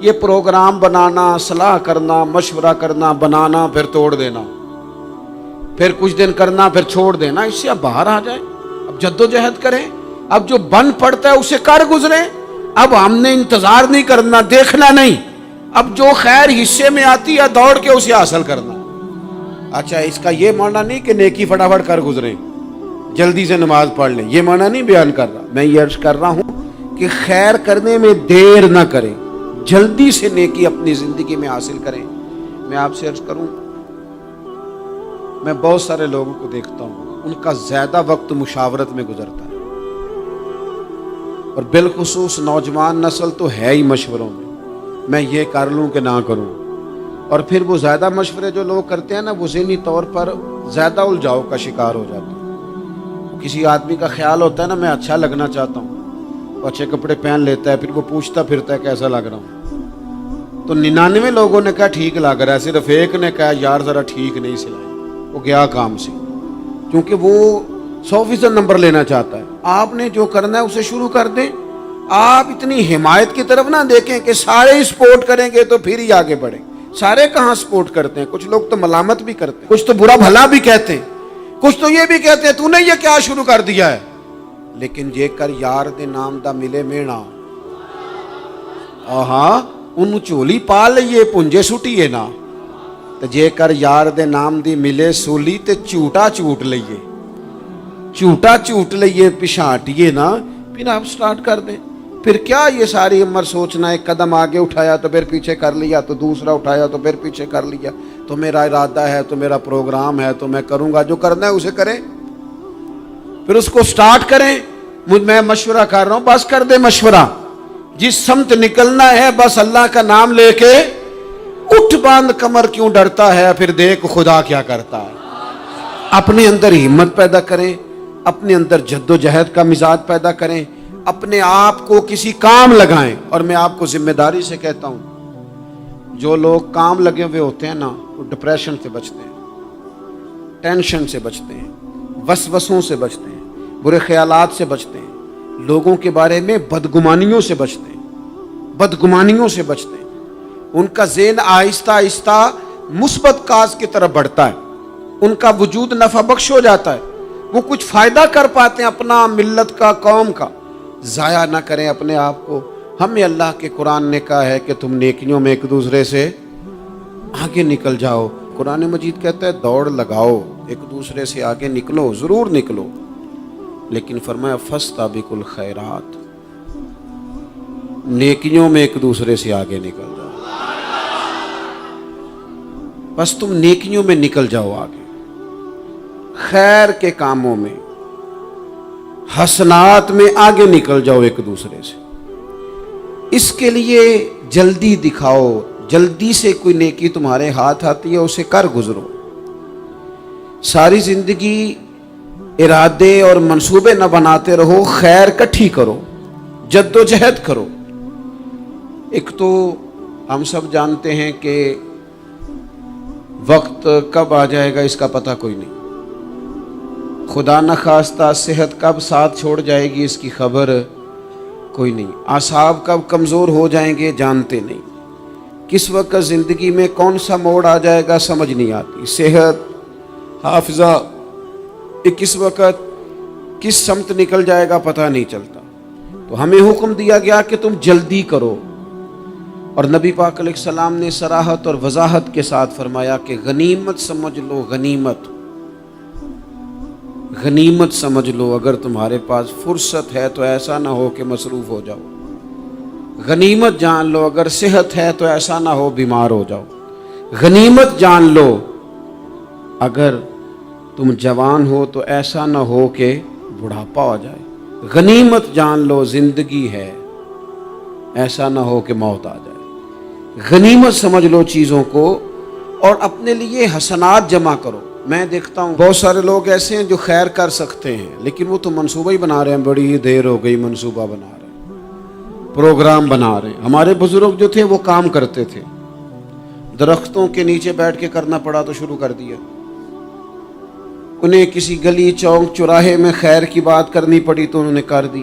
یہ پروگرام بنانا، صلاح کرنا، مشورہ کرنا، بنانا پھر توڑ دینا، پھر کچھ دن کرنا پھر چھوڑ دینا، اس سے اب باہر آ جائیں، اب جدوجہد کریں، اب جو بن پڑتا ہے اسے کر گزریں۔ اب ہم نے انتظار نہیں کرنا، دیکھنا نہیں، اب جو خیر حصے میں آتی ہے دوڑ کے اسے حاصل کرنا۔ اچھا، اس کا یہ معنی نہیں کہ نیکی فٹافٹ کر گزریں، جلدی سے نماز پڑھ لیں، یہ معنی نہیں بیان کر رہا۔ میں یہ عرض کر رہا ہوں کہ خیر کرنے میں دیر نہ کریں، جلدی سے نیکی اپنی زندگی میں حاصل کریں۔ میں آپ سے عرض کروں، میں بہت سارے لوگوں کو دیکھتا ہوں، ان کا زیادہ وقت مشاورت میں گزرتا ہے، اور بالخصوص نوجوان نسل تو ہے ہی مشوروں میں یہ کر لوں کہ نہ کروں، اور پھر وہ زیادہ مشورے جو لوگ کرتے ہیں نا، وہ ذہنی طور پر زیادہ الجھاؤ کا شکار ہو جاتے ہیں۔ کسی آدمی کا خیال ہوتا ہے نا، میں اچھا لگنا چاہتا ہوں، وہ اچھے کپڑے پہن لیتا ہے، پھر وہ پوچھتا پھرتا ہے کیسا لگ رہا ہوں، تو 99 لوگوں نے کہا ٹھیک لگ رہا ہے، صرف ایک نے کہا یار ذرا ٹھیک نہیں سلائی، وہ گیا کام سے، کیونکہ وہ 100% نمبر لینا چاہتا ہے۔ آپ نے جو کرنا ہے اسے شروع کر دیں، آپ اتنی حمایت کی طرف نہ دیکھیں کہ سارے ہی سپورٹ کریں گے تو پھر ہی آگے بڑھیں۔ سارے کہاں سپورٹ کرتے ہیں، کچھ لوگ تو ملامت بھی کرتے ہیں، کچھ تو برا بھلا بھی کہتے ہیں، کچھ تو یہ بھی کہتے ہیں تو نے یہ کیا شروع کر دیا ہے۔ لیکن جے کر یار دے نام دا ملے مینا، آہاں انہوں چولی پا لئیے پنجے سٹیے نا، تو جے کر یار دے نام دی ملے سولی تے چوٹا چوٹ لئیے، چوٹا چوٹ لئیے پشانٹیے نا، پھر آپ سٹارٹ کر دیں۔ پھر کیا یہ ساری عمر سوچنا، ایک قدم آگے اٹھایا تو پھر پیچھے کر لیا، تو دوسرا اٹھایا تو پھر پیچھے کر لیا، تو میرا ارادہ ہے، تو میرا پروگرام ہے، تو میں کروں گا، جو کرنا ہے اسے کریں، پھر اس کو سٹارٹ کریں۔ میں مشورہ کر رہا ہوں، بس کر دے مشورہ، جس سمت نکلنا ہے بس اللہ کا نام لے کے اٹھ، باندھ کمر کیوں ڈرتا ہے، پھر دیکھ خدا کیا کرتا ہے۔ اپنے اندر ہمت پیدا کریں، اپنے اندر جد و جہد کا مزاج پیدا کریں، اپنے آپ کو کسی کام لگائیں۔ اور میں آپ کو ذمہ داری سے کہتا ہوں، جو لوگ کام لگے ہوئے ہوتے ہیں نا، وہ ڈپریشن سے بچتے ہیں، ٹینشن سے بچتے ہیں، وسوسوں سے بچتے ہیں، برے خیالات سے بچتے ہیں، لوگوں کے بارے میں بدگمانیوں سے بچتے ہیں، بدگمانیوں سے بچتے ہیں۔ ان کا ذہن آہستہ آہستہ مثبت کاز کی طرف بڑھتا ہے، ان کا وجود نفع بخش ہو جاتا ہے، وہ کچھ فائدہ کر پاتے ہیں اپنا، ملت کا، قوم کا۔ ضائع نہ کریں اپنے آپ کو۔ ہمیں اللہ کے قرآن نے کہا ہے کہ تم نیکیوں میں ایک دوسرے سے آگے نکل جاؤ۔ قرآن مجید کہتا ہے دوڑ لگاؤ، ایک دوسرے سے آگے نکلو، ضرور نکلو، لیکن فرمایا فاستبقوا الخیرات، نیکیوں میں ایک دوسرے سے آگے نکل جاؤ۔ بس تم نیکیوں میں نکل جاؤ آگے، خیر کے کاموں میں، حسنات میں آگے نکل جاؤ ایک دوسرے سے۔ اس کے لیے جلدی دکھاؤ، جلدی سے کوئی نیکی تمہارے ہاتھ آتی ہے اسے کر گزرو۔ ساری زندگی ارادے اور منصوبے نہ بناتے رہو، خیر کٹھی کرو، جد و جہد کرو۔ ایک تو ہم سب جانتے ہیں کہ وقت کب آ جائے گا اس کا پتہ کوئی نہیں، خدا نخواستہ صحت کب ساتھ چھوڑ جائے گی اس کی خبر کوئی نہیں، اعصاب کب کمزور ہو جائیں گے جانتے نہیں، کس وقت زندگی میں کون سا موڑ آ جائے گا سمجھ نہیں آتی، صحت، حافظہ کس وقت کس سمت نکل جائے گا پتہ نہیں چلتا۔ تو ہمیں حکم دیا گیا کہ تم جلدی کرو، اور نبی پاک علیہ السلام نے صراحت اور وضاحت کے ساتھ فرمایا کہ غنیمت سمجھ لو، غنیمت غنیمت سمجھ لو، اگر تمہارے پاس فرصت ہے تو ایسا نہ ہو کہ مصروف ہو جاؤ، غنیمت جان لو اگر صحت ہے تو ایسا نہ ہو بیمار ہو جاؤ، غنیمت جان لو اگر تم جوان ہو تو ایسا نہ ہو کہ بڑھاپا ہو جائے، غنیمت جان لو زندگی ہے، ایسا نہ ہو کہ موت آ جائے۔ غنیمت سمجھ لو چیزوں کو، اور اپنے لیے حسنات جمع کرو۔ میں دیکھتا ہوں بہت سارے لوگ ایسے ہیں جو خیر کر سکتے ہیں، لیکن وہ تو منصوبہ ہی بنا رہے ہیں، بڑی دیر ہو گئی منصوبہ بنا رہے ہیں، پروگرام بنا رہے ہیں۔ ہمارے بزرگ جو تھے وہ کام کرتے تھے، درختوں کے نیچے بیٹھ کے کرنا پڑا تو شروع کر دیا، انہیں کسی گلی چوک چوراہے میں خیر کی بات کرنی پڑی تو انہوں نے کر دی،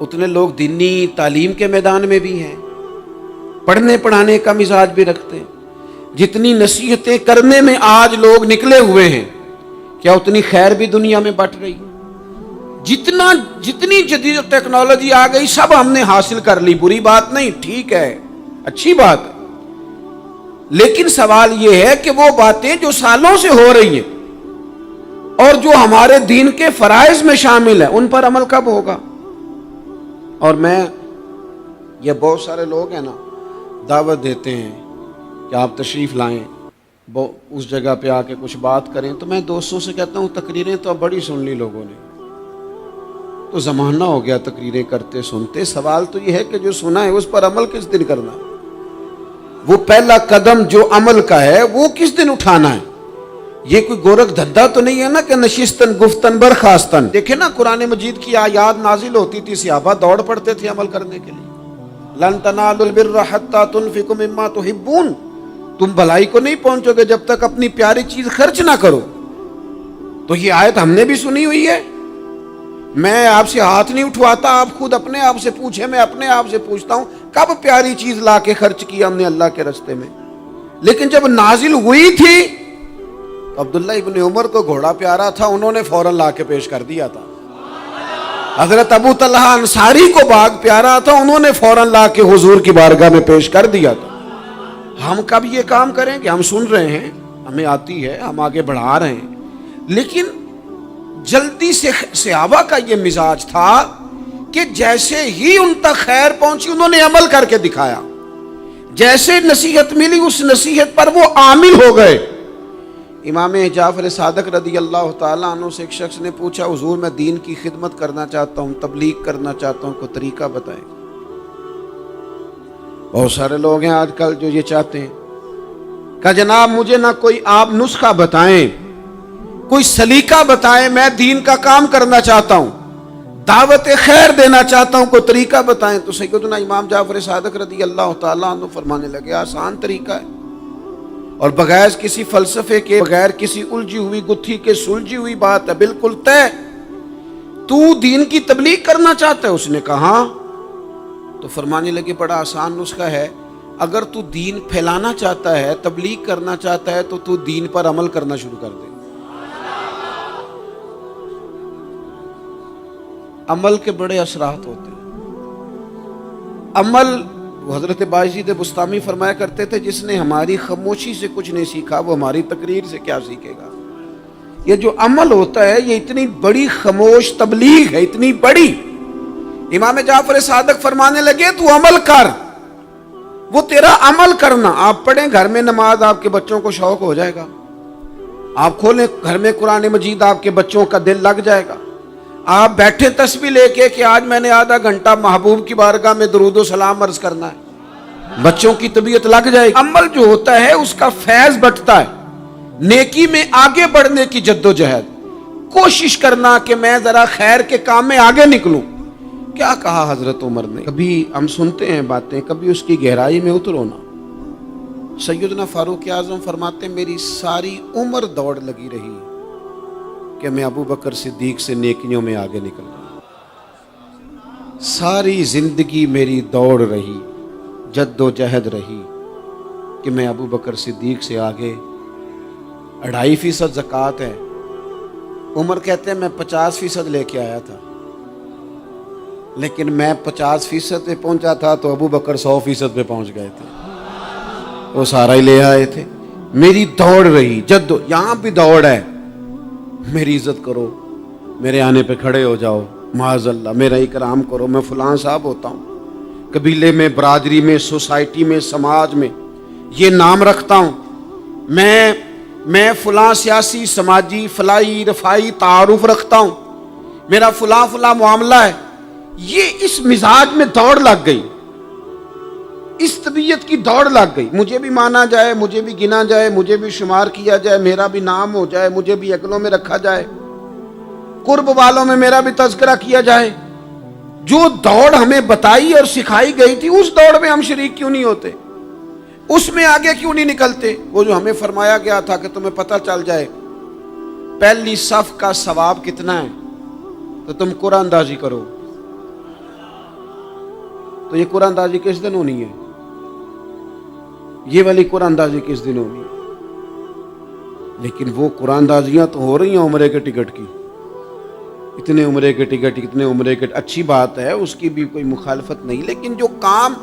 اتنے لوگ دینی تعلیم کے میدان میں بھی ہیں، پڑھنے پڑھانے کا مزاج بھی رکھتے ہیں۔ جتنی نصیحتیں کرنے میں آج لوگ نکلے ہوئے ہیں، کیا اتنی خیر بھی دنیا میں بٹ رہی؟ جتنی جدید ٹیکنالوجی آ گئی سب ہم نے حاصل کر لی، بری بات نہیں، ٹھیک ہے، اچھی بات ہے، لیکن سوال یہ ہے کہ وہ باتیں جو سالوں سے ہو رہی ہیں اور جو ہمارے دین کے فرائض میں شامل ہیں ان پر عمل کب ہوگا؟ اور یہ بہت سارے لوگ ہیں نا، دعوت دیتے ہیں کہ آپ تشریف لائیں، اس جگہ پہ آ کے کچھ بات کریں، تو میں دوستوں سے کہتا ہوں تقریریں تو اب بڑی سن لی لوگوں نے، تو زمانہ ہو گیا تقریریں کرتے سنتے۔ سوال تو یہ ہے کہ جو سنا ہے اس پر عمل کس دن کرنا ہے؟ وہ پہلا قدم جو عمل کا ہے وہ کس دن اٹھانا ہے؟ یہ کوئی گورکھ دھندا تو نہیں ہے نا کہ نشستن گفتن برخاستن۔ دیکھیں نا قرآن مجید کی آیات نازل ہوتی تھی، صحابہ دوڑ پڑتے تھے عمل کرنے کے لیے۔ لن تنالوا البر حتى تنفقوا مما تحبون، تم بھلائی کو نہیں پہنچو گے جب تک اپنی پیاری چیز خرچ نہ کرو۔ تو یہ آیت ہم نے بھی سنی ہوئی ہے، میں آپ سے ہاتھ نہیں اٹھواتا، آپ خود اپنے آپ سے پوچھیں، میں اپنے آپ سے پوچھتا ہوں کب پیاری چیز لا کے خرچ کیا ہم نے اللہ کے راستے میں؟ لیکن جب نازل ہوئی تھی تو عبداللہ ابن عمر کو گھوڑا پیارا تھا، انہوں نے فوراً لا کے پیش کر دیا تھا۔ حضرت ابو طلحہ انصاری کو باغ پیارا تھا، انہوں نے فوراً لا کے حضور کی بارگاہ میں پیش کر دیا تھا۔ ہم کب یہ کام کریں کہ ہم سن رہے ہیں، ہمیں آتی ہے، ہم آگے بڑھا رہے ہیں، لیکن جلدی سے صحابہ کا یہ مزاج تھا کہ جیسے ہی ان تک خیر پہنچی انہوں نے عمل کر کے دکھایا، جیسے نصیحت ملی اس نصیحت پر وہ عامل ہو گئے۔ امام جعفر صادق رضی اللہ تعالیٰ عنہ سے ایک شخص نے پوچھا، حضور میں دین کی خدمت کرنا چاہتا ہوں، تبلیغ کرنا چاہتا ہوں، کوئی طریقہ بتائیں۔ بہت سارے لوگ ہیں آج کل جو یہ چاہتے ہیں کہ جناب مجھے نہ کوئی آپ نسخہ بتائیں، کوئی سلیقہ بتائیں، میں دین کا کام کرنا چاہتا ہوں، دعوت خیر دینا چاہتا ہوں، کوئی طریقہ بتائیں۔ تو سیدنا امام جعفر صادق رضی اللہ تعالیٰ عنہ فرمانے لگے، آسان طریقہ ہے، اور بغیر کسی فلسفے کے، بغیر کسی الجھی ہوئی گتھی کے سلجھی ہوئی بات ہے، بالکل طے۔ تو دین کی تبلیغ کرنا چاہتا ہے؟ اس نے کہا ہاں۔ تو فرمانے لگے بڑا آسان نسخہ ہے، اگر تو دین پھیلانا چاہتا ہے، تبلیغ کرنا چاہتا ہے، تو دین پر عمل کرنا شروع کر دے۔ عمل کے بڑے اثرات ہوتے ہیں۔ عمل، حضرت باجید بستامی فرمایا کرتے تھے، جس نے ہماری خاموشی سے کچھ نہیں سیکھا وہ ہماری تقریر سے کیا سیکھے گا۔ یہ جو عمل ہوتا ہے یہ اتنی بڑی خاموش تبلیغ ہے، اتنی بڑی۔ امام جعفر صادق فرمانے لگے تو عمل کر، وہ تیرا عمل کرنا۔ آپ پڑھیں گھر میں نماز، آپ کے بچوں کو شوق ہو جائے گا، آپ کھولیں گھر میں قرآن مجید، آپ کے بچوں کا دل لگ جائے گا۔ آپ بیٹھے تسبیح لے کے کہ آج میں نے آدھا گھنٹہ محبوب کی بارگاہ میں درود و سلام عرض کرنا ہے، بچوں کی طبیعت لگ جائے گی۔ عمل جو ہوتا ہے اس کا فیض بٹتا ہے، نیکی میں آگے بڑھنے کی جدوجہد، کوشش کرنا کہ میں ذرا خیر کے کام میں آگے نکلوں۔ کیا کہا حضرت عمر نے؟ کبھی ہم سنتے ہیں باتیں، کبھی اس کی گہرائی میں اترو نا۔ سیدنا فاروق اعظم فرماتے میری ساری عمر دوڑ لگی رہی کہ میں ابو بکر صدیق سے نیکیوں میں آگے نکل رہا ہوں، ساری زندگی میری دوڑ رہی، جد و جہد رہی کہ میں ابو بکر صدیق سے آگے۔ 2.5% زکوٰۃ ہے، عمر کہتے ہیں میں 50% لے کے آیا تھا، لیکن میں 50% پہ پہنچا تھا تو ابو بکر 100% پہ پہنچ گئے تھے، وہ سارا ہی لے آئے تھے۔ میری دوڑ رہی، یہاں بھی دوڑ ہے، میری عزت کرو، میرے آنے پہ کھڑے ہو جاؤ، معاذ اللہ میرا اکرام کرو، میں فلاں صاحب ہوتا ہوں، قبیلے میں، برادری میں، سوسائٹی میں، سماج میں یہ نام رکھتا ہوں، میں فلاں سیاسی، سماجی، فلاحی، رفائی تعارف رکھتا ہوں، میرا فلاں معاملہ ہے۔ یہ اس مزاج میں دوڑ لگ گئی، اس طبیعت کی دوڑ لگ گئی، مجھے بھی مانا جائے، مجھے بھی گنا جائے، مجھے بھی شمار کیا جائے، میرا بھی نام ہو جائے، مجھے بھی اگلوں میں رکھا جائے، قرب والوں میں میرا بھی تذکرہ کیا جائے۔ جو دوڑ ہمیں بتائی اور سکھائی گئی تھی اس دوڑ میں ہم شریک کیوں نہیں ہوتے؟ اس میں آگے کیوں نہیں نکلتے؟ وہ جو ہمیں فرمایا گیا تھا کہ تمہیں پتہ چل جائے پہلی صف کا ثواب کتنا ہے تو تم قرآن اندازی کرو، تو یہ قرآن اندازی کس دن ہونی ہے؟ یہ والی قرآن اندازی کس دن ہونی ہے؟ لیکن وہ قرآن اندازیاں تو ہو رہی ہیں عمرے کے ٹکٹ کی، اتنے عمرے کے ٹکٹ، اتنے عمرے کے، اچھی بات ہے، اس کی بھی کوئی مخالفت نہیں، لیکن جو کام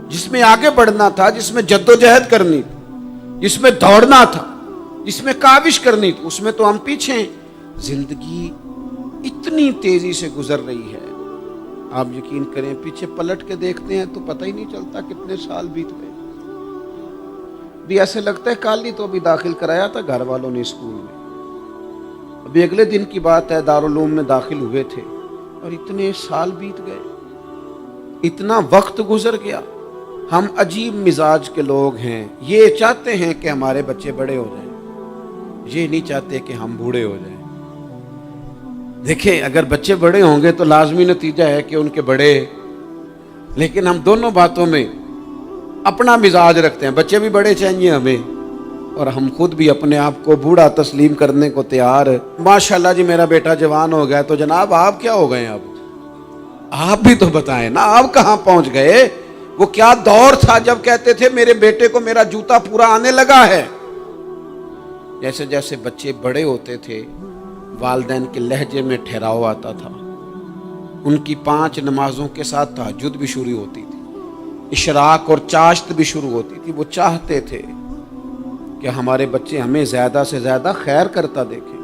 جس میں آگے بڑھنا تھا، جس میں جد و جہد کرنی تھی، جس میں دوڑنا تھا، جس میں کاوش کرنی تھی، اس میں تو ہم پیچھے ہیں۔ زندگی اتنی تیزی سے گزر رہی ہے، آپ یقین کریں پیچھے پلٹ کے دیکھتے ہیں تو پتہ ہی نہیں چلتا کتنے سال بیت گئے۔ بھی ایسے لگتا ہے کل ہی تو ابھی داخل کرایا تھا گھر والوں نے اسکول میں، ابھی اگلے دن کی بات ہے دارالعلوم میں داخل ہوئے تھے اور اتنے سال بیت گئے، اتنا وقت گزر گیا۔ ہم عجیب مزاج کے لوگ ہیں، یہ چاہتے ہیں کہ ہمارے بچے بڑے ہو جائیں، یہ نہیں چاہتے کہ ہم بوڑھے ہو جائیں۔ دیکھیں اگر بچے بڑے ہوں گے تو لازمی نتیجہ ہے کہ ان کے بڑے، لیکن ہم دونوں باتوں میں اپنا مزاج رکھتے ہیں، بچے بھی بڑے چاہیے ہمیں اور ہم خود بھی اپنے آپ کو بوڑھا تسلیم کرنے کو تیار۔ ماشاءاللہ جی میرا بیٹا جوان ہو گیا، تو جناب آپ کیا ہو گئے ہیں؟ اب آپ بھی تو بتائیں نا، آپ کہاں پہنچ گئے؟ وہ کیا دور تھا جب کہتے تھے میرے بیٹے کو میرا جوتا پورا آنے لگا ہے۔ جیسے جیسے بچے بڑے ہوتے تھے والدین کے لہجے میں ٹھہراؤ آتا تھا، ان کی 5 نمازوں کے ساتھ تہجد بھی شروع ہوتی تھی، اشراق اور چاشت بھی شروع ہوتی تھی۔ وہ چاہتے تھے کہ ہمارے بچے ہمیں زیادہ سے زیادہ خیر کرتا دیکھیں۔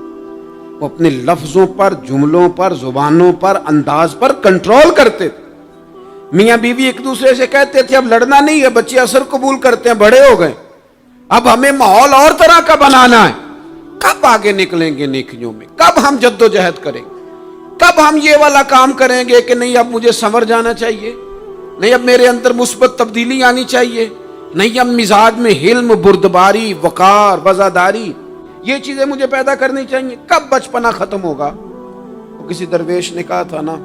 وہ اپنے لفظوں پر، جملوں پر، زبانوں پر، انداز پر کنٹرول کرتے تھے۔ میاں بیوی ایک دوسرے سے کہتے تھے اب لڑنا نہیں ہے، بچے اثر قبول کرتے ہیں، بڑے ہو گئے، اب ہمیں ماحول اور طرح کا بنانا ہے۔ کب آگے نکلیں گے نیکیوں میں؟ کب ہم جد و جہد کریں گے؟ کب ہم یہ والا کام کریں گے کہ نہیں اب مجھے سنور جانا چاہیے، نہیں اب میرے اندر مثبت تبدیلی آنی چاہیے، نہیں اب مزاج میں حلم، بردباری، وقار، وفاداری، یہ چیزیں مجھے پیدا کرنی چاہیے؟ کب بچپنا ختم ہوگا؟ وہ کسی درویش نے کہا تھا نا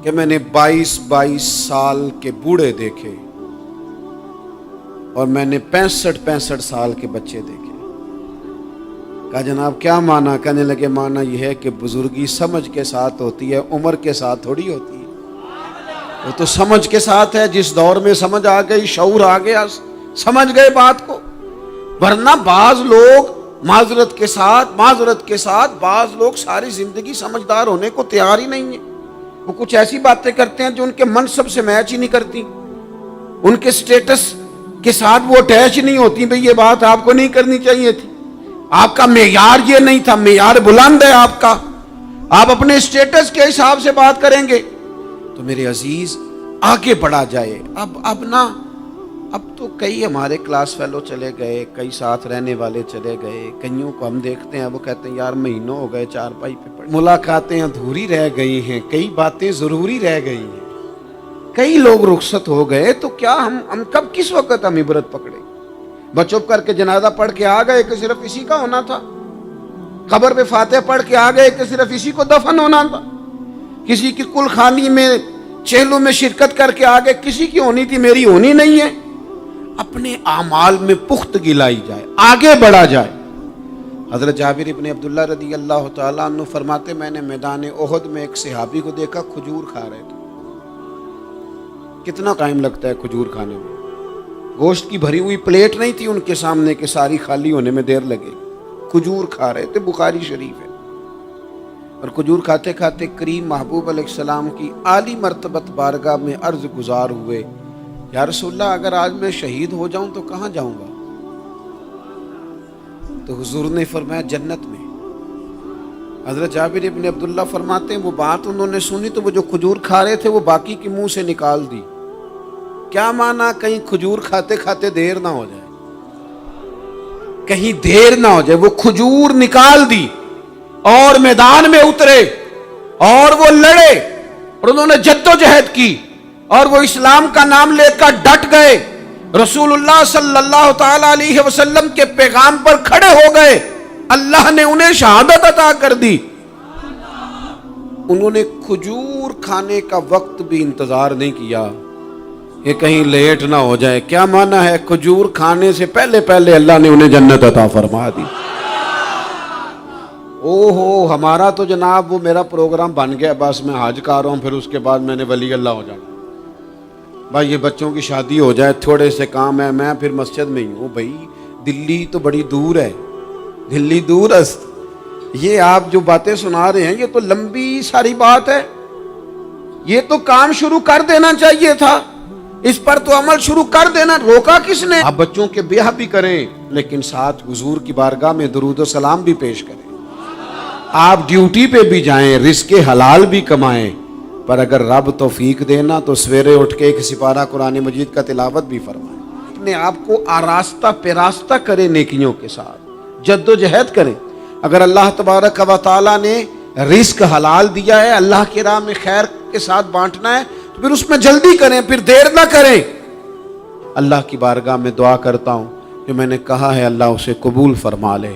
کہ میں نے 22 سال کے بوڑھے دیکھے اور میں نے 65 سال کے بچے دیکھے۔ کہا جناب کیا معنی؟ کہنے لگے معنی یہ ہے کہ بزرگی سمجھ کے ساتھ ہوتی ہے، عمر کے ساتھ تھوڑی ہوتی ہے۔ وہ تو سمجھ کے ساتھ ہے، جس دور میں سمجھ آ گئی، شعور آ گیا، سمجھ گئے بات کو۔ ورنہ بعض لوگ معذرت کے ساتھ بعض لوگ ساری زندگی سمجھدار ہونے کو تیار ہی نہیں ہیں۔ وہ کچھ ایسی باتیں کرتے ہیں جو ان کے منصب سے میچ ہی نہیں کرتی، ان کے سٹیٹس کے ساتھ وہ اٹیچ نہیں ہوتی۔ بھئی یہ بات آپ کو نہیں کرنی چاہیے تھی، آپ کا معیار یہ نہیں تھا، معیار بلند ہے آپ کا، آپ اپنے سٹیٹس کے حساب سے بات کریں گے۔ تو میرے عزیز آگے بڑھا جائے۔ اب تو کئی ہمارے کلاس فیلو چلے گئے، کئی ساتھ رہنے والے چلے گئے، کئیوں کو ہم دیکھتے ہیں وہ کہتے ہیں یار مہینوں ہو گئے چارپائی پہ پڑے، ملاقاتیں ادھوری رہ گئی ہیں، کئی باتیں ضروری رہ گئی ہیں، کئی لوگ رخصت ہو گئے، تو کیا ہم کب کس وقت ہم عبرت پکڑے؟ بس چپ کر کے جنازہ پڑھ کے آ گئے کہ صرف اسی کا ہونا تھا، قبر پہ فاتحہ پڑھ کے آ گئے کہ صرف اسی کو دفن ہونا تھا، کسی کی کل خانی میں چہلوں میں شرکت کر کے آگے کسی کی ہونی تھی، میری ہونی نہیں ہے۔ اپنے اعمال میں پختگی لائی جائے، آگے بڑھا جائے۔ حضرت جابر ابن عبداللہ رضی اللہ تعالیٰ عنہ فرماتے میں نے میدان احد میں ایک صحابی کو دیکھا کھجور کھا رہے تھے۔ کتنا ٹائم لگتا ہے کھجور کھانے میں؟ گوشت کی بھری ہوئی پلیٹ نہیں تھی ان کے سامنے کہ ساری خالی ہونے میں دیر لگے، کھجور کھا رہے تھے، بخاری شریف ہے۔ اور کھجور کھاتے کھاتے کریم محبوب علیہ السلام کی عالی مرتبت بارگاہ میں عرض گزار ہوئے یا رسول اللہ اگر آج میں شہید ہو جاؤں تو کہاں جاؤں گا؟ تو حضور نے فرمایا جنت میں۔ حضرت جابر ابن عبداللہ فرماتے ہیں وہ بات انہوں نے سنی تو وہ جو کھجور کھا رہے تھے وہ باقی کے منہ سے نکال دی۔ کیا معنی؟ کہیں کھجور کھاتے کھاتے دیر نہ ہو جائے، کہیں دیر نہ ہو جائے۔ وہ کھجور نکال دی اور میدان میں اترے اور وہ لڑے اور انہوں نے جد و جہد کی اور وہ اسلام کا نام لے کر ڈٹ گئے، رسول اللہ صلی اللہ تعالی علیہ وسلم کے پیغام پر کھڑے ہو گئے، اللہ نے انہیں شہادت عطا کر دی۔ انہوں نے کھجور کھانے کا وقت بھی انتظار نہیں کیا کہ کہیں لیٹ نہ ہو جائے۔ کیا معنی ہے؟ کھجور کھانے سے پہلے پہلے اللہ نے انہیں جنت عطا فرما دی۔ اوہو ہمارا تو جناب وہ میرا پروگرام بن گیا، بس میں حج کر رہا ہوں، پھر اس کے بعد میں نے ولی اللہ ہو جانا۔ بھائی یہ بچوں کی شادی ہو جائے، تھوڑے سے کام ہے، میں پھر مسجد میں ہی ہوں. بھائی دلی تو بڑی دور ہے، دلی دور است. یہ آپ جو باتیں سنا رہے ہیں یہ تو لمبی ساری بات ہے. یہ تو کام شروع کر دینا چاہیے تھا، اس پر تو عمل شروع کر دینا، روکا کس نے؟ آپ بچوں کے بیاہ بھی کریں لیکن ساتھ حضور کی بارگاہ میں درود و سلام بھی پیش کریں. آپ ڈیوٹی پہ بھی جائیں، رزق حلال بھی کمائیں، پر اگر رب توفیق دینا تو سویرے اٹھ کے ایک سپارہ قرآن مجید کا تلاوت بھی فرمائیں. اپنے آپ کو آراستہ پیراستہ کریں، نیکیوں کے ساتھ جد و جہد کریں. اگر اللہ تبارک و تعالیٰ نے رزق حلال دیا ہے، اللہ کی راہ میں خیر کے ساتھ بانٹنا ہے، تو پھر اس میں جلدی کریں، پھر دیر نہ کریں. اللہ کی بارگاہ میں دعا کرتا ہوں جو میں نے کہا ہے اللہ اسے قبول فرما لے،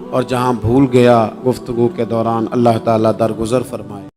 اور جہاں بھول گیا گفتگو کے دوران اللہ تعالیٰ درگزر فرمائے.